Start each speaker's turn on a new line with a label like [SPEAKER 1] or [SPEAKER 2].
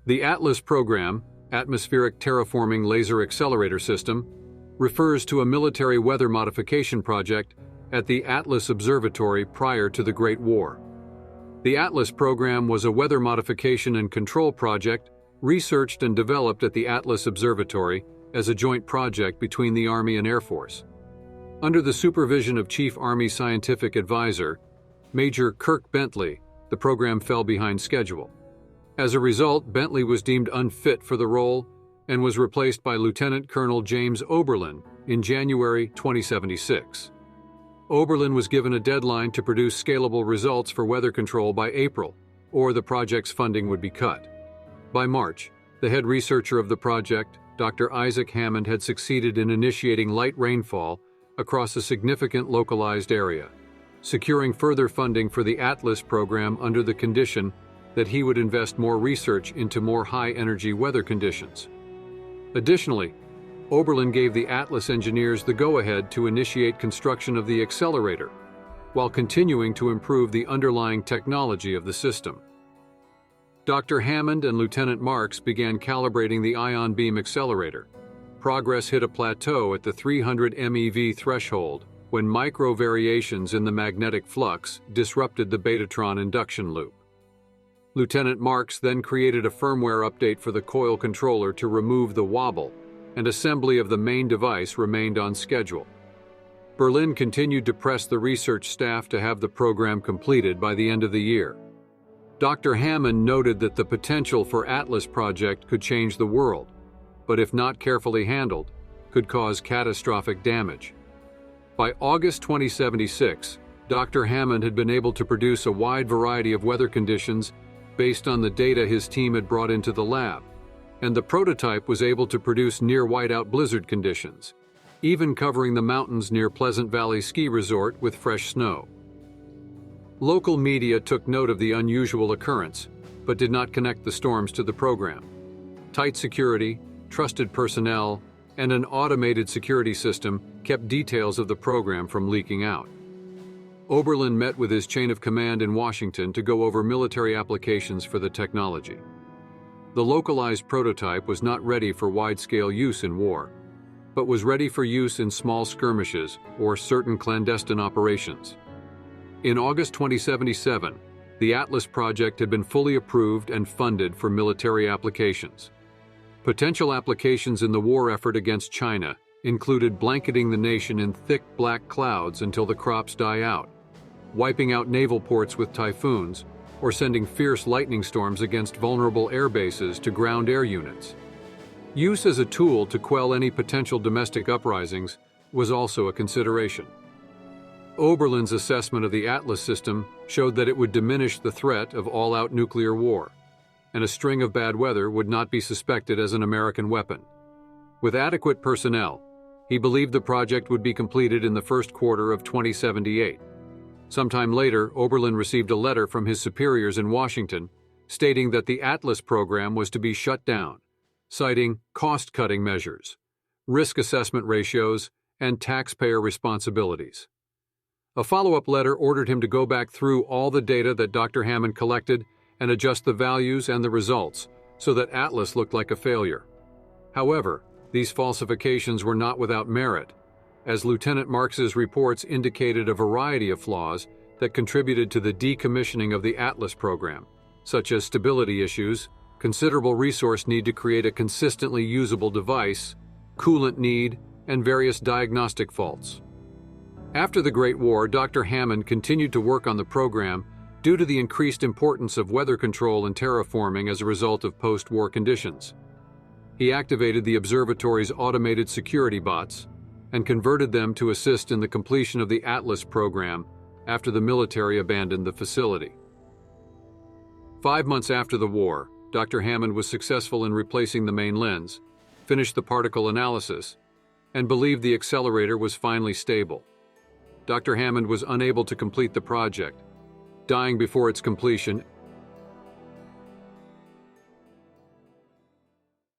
[SPEAKER 1] The ATLAS program, Atmospheric Terraforming Laser Accelerator System, refers to a military weather modification project at the Atlas Observatory prior to the Great War. The ATLAS program was a weather modification and control project researched and developed at the Atlas Observatory as a joint project between the Army and Air Force. Under the supervision of Chief Army Scientific Advisor, Major Kirk Bentley, the program fell behind schedule. As a result, Bentley was deemed unfit for the role and was replaced by Lieutenant Colonel James Oberlin in January 2076. Oberlin was given a deadline to produce scalable results for weather control by April, or the project's funding would be cut. By March, the head researcher of the project, Dr. Isaac Hammond, had succeeded in initiating light rainfall across a significant localized area, securing further funding for the ATLAS program under the condition that he would invest more research into more high-energy weather conditions. Additionally, Oberlin gave the ATLAS engineers the go-ahead to initiate construction of the accelerator, while continuing to improve the underlying technology of the system. Dr. Hammond and Lieutenant Marks began calibrating the ion beam accelerator. Progress hit a plateau at the 300 MeV threshold when micro-variations in the magnetic flux disrupted the Betatron induction loop. Lieutenant Marks then created a firmware update for the coil controller to remove the wobble, and assembly of the main device remained on schedule. Berlin continued to press the research staff to have the program completed by the end of the year. Dr. Hammond noted that the potential for ATLAS project could change the world, but if not carefully handled, could cause catastrophic damage. By August 2076, Dr. Hammond had been able to produce a wide variety of weather conditions based on the data his team had brought into the lab, and the prototype was able to produce near whiteout blizzard conditions, even covering the mountains near Pleasant Valley Ski Resort with fresh snow. Local media took note of the unusual occurrence, but did not connect the storms to the program. Tight security, trusted personnel, and an automated security system kept details of the program from leaking out. Oberlin met with his chain of command in Washington to go over military applications for the technology. The localized prototype was not ready for wide-scale use in war, but was ready for use in small skirmishes or certain clandestine operations. In August 2077, the ATLAS project had been fully approved and funded for military applications. Potential applications in the war effort against China included blanketing the nation in thick black clouds until the crops die out, wiping out naval ports with typhoons, or sending fierce lightning storms against vulnerable air bases to ground air units. Use as a tool to quell any potential domestic uprisings was also a consideration. Oberlin's assessment of the ATLAS system showed that it would diminish the threat of all-out nuclear war, and a string of bad weather would not be suspected as an American weapon. With adequate personnel, he believed the project would be completed in the first quarter of 2078. Sometime later, Oberlin received a letter from his superiors in Washington stating that the ATLAS program was to be shut down, citing cost-cutting measures, risk assessment ratios, and taxpayer responsibilities. A follow-up letter ordered him to go back through all the data that Dr. Hammond collected and adjust the values and the results so that ATLAS looked like a failure. However, these falsifications were not without merit, as Lieutenant Marks's reports indicated a variety of flaws that contributed to the decommissioning of the ATLAS program, such as stability issues, considerable resource need to create a consistently usable device, coolant need, and various diagnostic faults. After the Great War, Dr. Hammond continued to work on the program due to the increased importance of weather control and terraforming as a result of post-war conditions. He activated the observatory's automated security bots and converted them to assist in the completion of the ATLAS program after the military abandoned the facility. 5 months after the war, Dr. Hammond was successful in replacing the main lens, finished the particle analysis, and believed the accelerator was finally stable. Dr. Hammond was unable to complete the project, dying before its completion